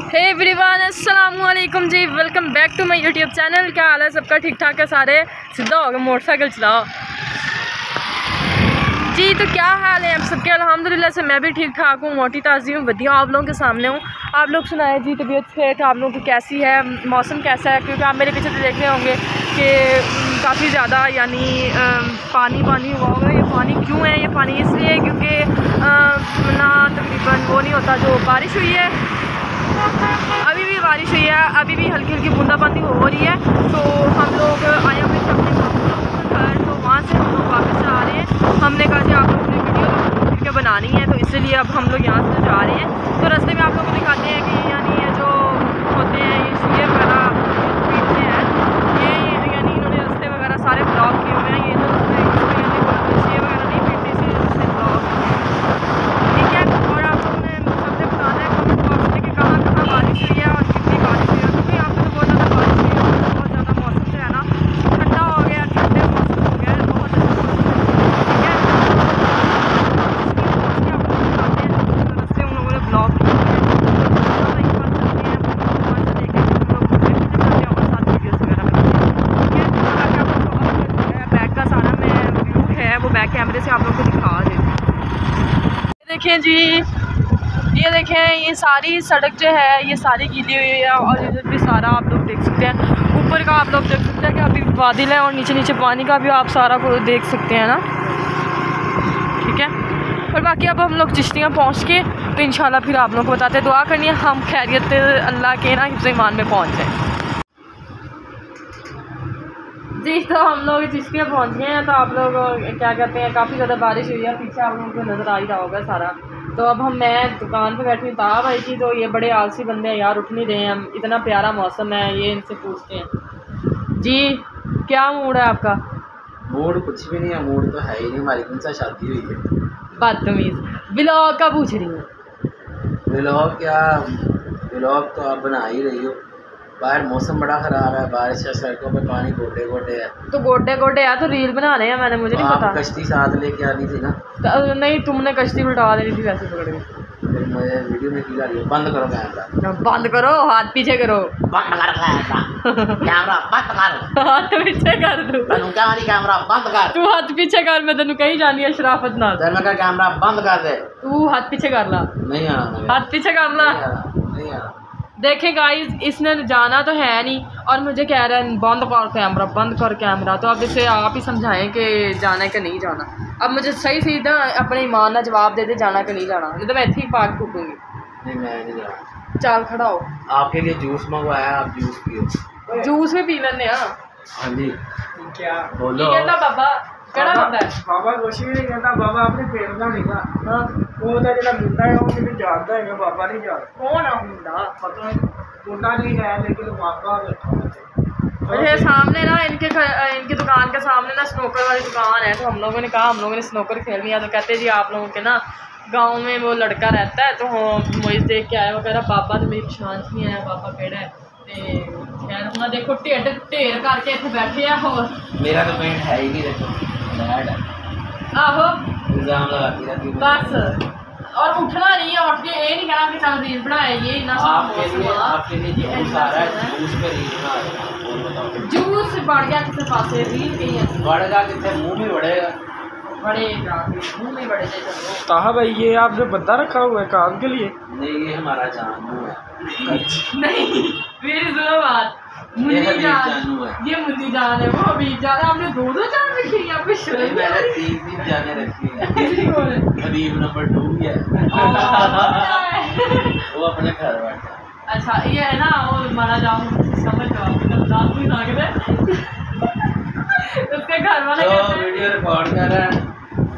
हे everyone, अस्सलाम वालेकुम जी। Welcome back to my YouTube channel. क्या हाल है सबका? ठीक ठाक है सारे? सीधा हो गया मोटरसाइकिल चलाओ जी। तो क्या हाल है आप सबके? अल्हम्दुलिल्लाह से मैं भी ठीक ठाक हूँ, मोटी ताज़ी हूँ, बढ़िया आप लोगों के सामने हूँ। आप लोग सुनाए जी, तबीयत फिर आप लोगों की कैसी है, मौसम कैसा है? क्योंकि आप मेरे पीछे तो देख रहे होंगे कि काफ़ी ज़्यादा यानी पानी हुआ होगा। ये पानी क्यों है? ये पानी इसलिए क्योंकि ना तकरीबन वो नहीं होता जो बारिश हुई है। अभी भी बारिश हुई है, अभी भी हल्की हल्की बूंदाबांदी हो रही है। तो हम लोग आए हुए थे अपने घर, तो वहाँ से हम लोग वापस आ रहे हैं। हमने कहा कि आप लोगों ने वीडियो बनानी है, तो इसलिए अब हम लोग यहाँ से जा रहे हैं। तो रास्ते में आप लोगों को दिखाते हैं कि यानी ये जो होते हैं ये शीशे वगैरह पीटते हैं, ये यानी इन्होंने रास्ते वगैरह सारे ब्लॉक किए हुए हैं। ये तो शीशे वगैरह नहीं पीटते, इसी रास्ते ब्लॉक, ठीक है। और आप लोगों ने सबने बताना है कमेंट बॉक्स में कि कहाँ कहाँ बारिश हुई है और कितनी बारिश हुई है। क्योंकि यहाँ पे तो बहुत ज़्यादा बारिश हुई है, बहुत ज़्यादा मौसम जो है ना ठंडा हो गया, ठंडे मौसम हो गया है, बहुत अच्छा, ठीक है। रास्ते उन लोगों ने ब्लॉक किए हैं, बैक का सारा मैं व्यू है वो बैक कैमरे से आप लोग को दिखा देती हूँ। देखें जी, ये देखें, ये सारी सड़क जो है ये सारी गीली हुई है और इधर भी सारा आप लोग देख सकते हैं। ऊपर का आप लोग देख सकते हैं कि अभी बादल है और नीचे नीचे पानी का भी आप सारा को देख सकते हैं ना, ठीक है। और बाकी अब हम लोग चिश्तियाँ पहुँच के तो इंशाल्लाह फिर आप लोग को बताते हैं। दुआ करनी है हम खैरियत अल्लाह के ना हिफ्ज़ ईमान में पहुँच जाएँ जी। तो हम लोग चिश्तियाँ पहुँच गए हैं। तो आप लोग क्या कहते हैं, काफ़ी ज़्यादा बारिश हुई है, पीछे आप लोगों को नज़र आ ही रहा होगा सारा। तो अब मैं दुकान पे बैठी हूँ ताब भाई की। तो ये बड़े आलसी बंदे हैं यार, उठ नहीं रहे हैं। इतना प्यारा मौसम है, ये इनसे पूछते हैं जी क्या मूड है आपका? मूड कुछ भी नहीं है, मूड तो है ही नहीं, हमारी कौन सा शादी हुई है। बदतमीज़। ब्लॉग का पूछ रही हूँ। व्लॉग क्या, व्लॉग तो आप बना ही रही हो। बाहर मौसम बड़ा ख़राब है, बारिश है, सड़कों पे पानी गोटे गोटे है। तो गोटे गोटे है तो रील बना रहे हैं, मैंने मुझे नहीं पता। कश्ती साथ लेके आनी थी ना। नहीं, तुमने कश्ती उल्टा देनी थी वैसे पकड़ के। फिर मुझे वीडियो में क्यों आ रही है? बंद करो कैमरा, बंद करो, हाथ पीछे करो, बंद कर कैमरा बंद कर, हाथ पीछे कर दूं कैमरा बंद कर, तू हाथ पीछे कर, मैं तेन कहीं जानी है शराफत ना। कैमरा बंद कर दे, तू हाथ पीछे कर ला। नहीं आना, हाथ पीछे कर ला। नहीं आना। देखें गाइस, इसने जाना तो है नहीं और मुझे कह रहा है बंद कर कैमरा, बंद कर कैमरा। तो अब इसे आप ही समझाएं कि जाना है कि नहीं जाना। अब मुझे सही सीधा अपने ईमान ना जवाब दे दे, जाना कि नहीं जाना, नहीं तो मैं इतनी ही पाक फूकूंगी। नहीं, मैं नहीं जाना। चाल खड़ा हो, आपके लिए जूस मंगवाया, आप जूस पियो। जूस भी पी लेने। हाँ जी, क्या बोलो बाबा? केड़ा बंदा है बाबा? कुछ भी नहीं कहता बाबा, अपने पेड़ का नहीं था। हाँ, वो तो जो मुंडा है वो मुझे जानता है, बाबा नहीं जानता। कौन है मुंडा? पता नहीं, मुंडा नहीं है लेकिन बाबा मेरे सामने ना इनकी दुकान के सामने ना स्नोकर वाली दुकान है। तो हम लोगों ने कहा हम लोगों ने स्नोकर खेलनी है। तो कहते जी आप लोगों के ना गांव में वो लड़का रहता है, तो मुझे देख के आया। वो कह रहा बाबा तो मेरी पछाण नहीं है, बाबा केड़ा है। खैर वहाँ देखो ढेर करके इतने बैठे है। और मेरा तो पेंट है ही नहीं, देखो आहो इल्जाम लगाती रहती है बस। और उठना नहीं है, उठ के ये नहीं कहना कि चल रील बनाए। ये इतना आपके लिए जूस आ रहा है, जूस पे रील बना रहे हैं। और बताओ, जूस बढ़ गया किसी पासे, रील कहीं है बढ़ेगा कितने, मुंह में बढ़ेगा, बढ़ेगा मुँह में बढ़े चलो। कहा भाई ये आपने बंदा रखा हुआ है काम के लिए? नहीं, ये हमारा जानू है। नहीं, मेरी सुनो बात, मुन्नी जान, ये मुन्नी जान है, वो हबीब जान है। आपने दो जान रखी है? आपको शर्म? मैंने 3 जाने रखी है। हबीब नंबर 2 है। वो अपने घर बैठा। अच्छा, ये है ना वो मारा जाम, समझ जाओ उसके घर वाले जो वीडियो रिकॉर्ड कर रहा है,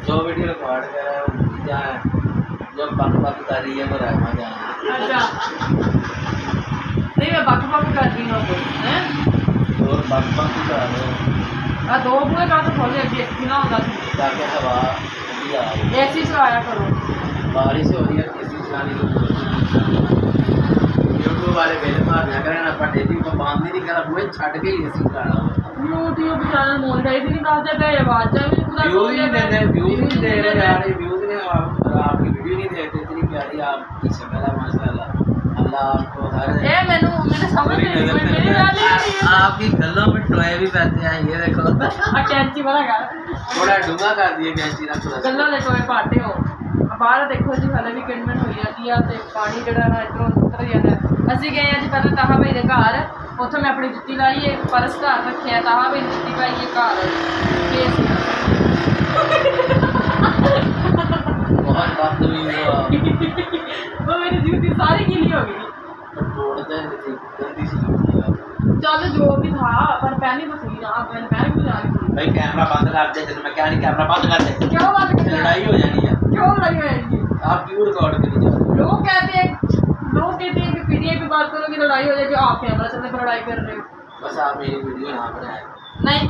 जो वीडियो रिकॉर्ड कर रहा है वो मुन्नी जान है, जो बक कर रही है वो रहमा जान है। अच्छा, नहीं मैं बक कर रही हूँ और बक कर रहे हो। दो बुए का तो खोले अभी ना होगा ताकि हवा ठंडी आ रही है। ऐसी चलाया करो, बारिश हो रही है, किसी चलाने की यूट्यूब वाले मेरे पास ना करें ना, पर डेली को बांध नहीं करा, वो छट के ही ऐसी चलाना। यूट्यूब चैनल मोनेटाइज नहीं करते पे, आवाज भी पूरा व्यूज नहीं दे रहे, व्यूज नहीं दे रहे यार, व्यूज ने आपकी वीडियो नहीं देखते, इतनी प्यारी आपकी शक्ल है माशाल्लाह। अल्लाह आपको हर ये मैंने समझ नहीं मेरी वाली आपकी गलों में टोए भी पहनते हैं। ये देखो कैंची वाला कर थोड़ा डूंगा कर दिए कैंची ना थोड़ा गल्ला दे टोए पाटे हो बाहर देखो जी हले भी किणमन हो जाती है ते पानी जड़ा ना इधरों उतर जाता है। ਅਸੀਂ गए जी पहले ताहा भाई के घर ਉੱਥੇ मैं अपनी जुत्ती लाई है परस घर रखे ताहा भाई जुत्ती पाई है घर केस बहुत बदतमीज हो आप। वो मेरी जुत्ती सारी गीली हो गई तोड़ते हैं गंदी सी जुत्ती है। चल जो भी था पर पहनी तो सही ना मैंने पहन भी जा रही भाई कैमरा बंद कर दे तो मैं क्या नहीं कैमरा बंद कर दे क्यों बात कर लड़ाई हो जानी है। क्यों लड़ाई हो जाएगी आप क्यों रिकॉर्ड करी जा रहे हो? लोग कहते हैं कि पीडीए पे बात करोगे लड़ाई हो जाएगी आप कैमरा चलने पर लड़ाई कर रहे हो। बस आप मेरी वीडियो ना बनाए नहीं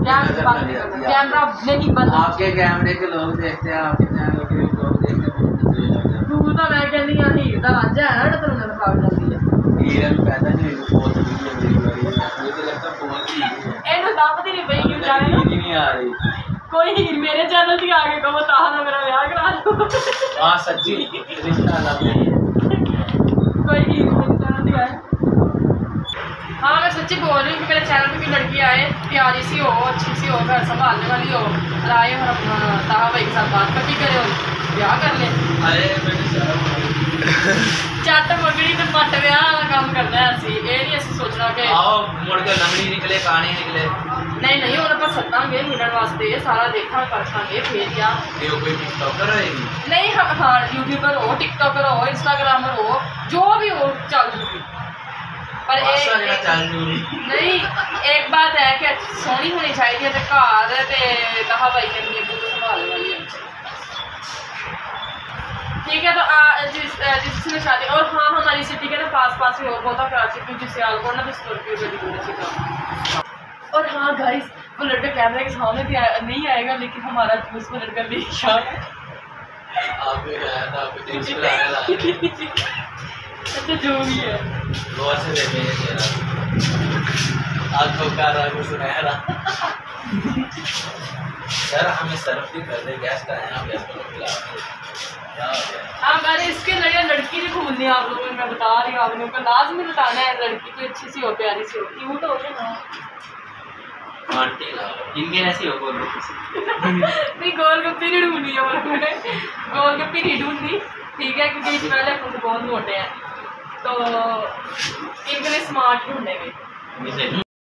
कैमरा नहीं बंद आपके कैमरे के लोग देखते हैं आपके चैनल के लोग देखते हैं तू तो मैं कहनी है हीर दा रांझा है ना तेरे में दिखा जाती है हीर भी पैदा नहीं हुई बहुत वीडियो मेरी वाली मुझे लगता है फोन की ਇਹਨੂੰ ਦੱਬਦੀ ਨਹੀਂ ਪਈ ਕਿਉਂ ਜਾਣੇ हीर नहीं आ रही ਕੋਈ ਹੀਰ ਮੇਰੇ ਚੈਨਲ ਤੇ ਆ ਕੇ ਕਹੋ ਤਾਂ ਨਾ ਮੇਰਾ ਵਿਆਹ ਕਰਾ ਦੋ हाँ सच्ची रिश्ता लग गया कोई हीर मेरे चैनल पे आए हाँ मैं सच्ची बोल रही हूँ कि मेरे चैनल पे कोई लड़की आए प्यारी सी हो अच्छी सी हो घर संभालने वाली हो और आए और अपना ताहा भाई के साथ बात करती करे और ब्याह कर ले अरे मैंने शर्म ਚੱਟ ਮਗੜੀ ਤੇ ਪੱਟ ਵਿਆਹ ਵਾਲਾ ਕੰਮ ਕਰਨਾ ਹੈ ਅਸੀਂ ਇਹ ਨਹੀਂ ਅਸੀਂ ਸੋਚਣਾ ਕਿ आओ मुड़ के लंगड़ी निकले कहानी निकले ਨਹੀਂ ਨਹੀਂ ਹੁਣ ਆਪਾਂ ਸੱਦਾਂਗੇ ਮਿਲਣ ਵਾਸਤੇ ਸਾਰਾ ਦੇਖਾਂ ਪਰਖਾਂਗੇ ਫੇਰ ਯਾ ये कोई टिकटॉकर रहेगी नहीं हाँ यूट्यूबर हो टिकटॉकर हो इंस्टाग्रामर हो जो भी हो चल जूगी पर मासा जरा चल जूगी नहीं एक बात है कि सोहनी होनी चाहिए ते घर ते ताहा भाई के लिए बुक संभालने वाली है ठीक है तो जिसने शादी और हाँ हमारी सिटी के ना पास ही और बहुत कराची क्योंकि सियालकोट ना तो स्कॉर्पियो पे दूर से और हाँ गाइस वो लड़का कैमरे के सामने भी नहीं आएगा लेकिन हमारा जूस वो लड़का ले आपके आया था आपके जूस पिलाने लगा अच्छा जो भी है गौर से देखे ये चेहरा आंखों का रंग सुनहरा सर हमें सर्व भी कर दे गैस का है आप गैस को पिला हाँ मैंने इसके लिए लड़की नहीं ढूंढनी आप लोगों को मैं बता रही हूँ आप लोगों को लाजमी बताना है लड़की कोई अच्छी सी हो प्यारी सी हो क्यूट हो ना आंटी इनके ऐसी हो गोल नहीं गोलगप्पे नहीं ढूंढनी है मैंने गोलगप्पे नहीं ढूंढनी ठीक है क्योंकि इस पहले खुद बहुत मोटे हैं तो इनके लिए स्मार्ट ढूंढेंगे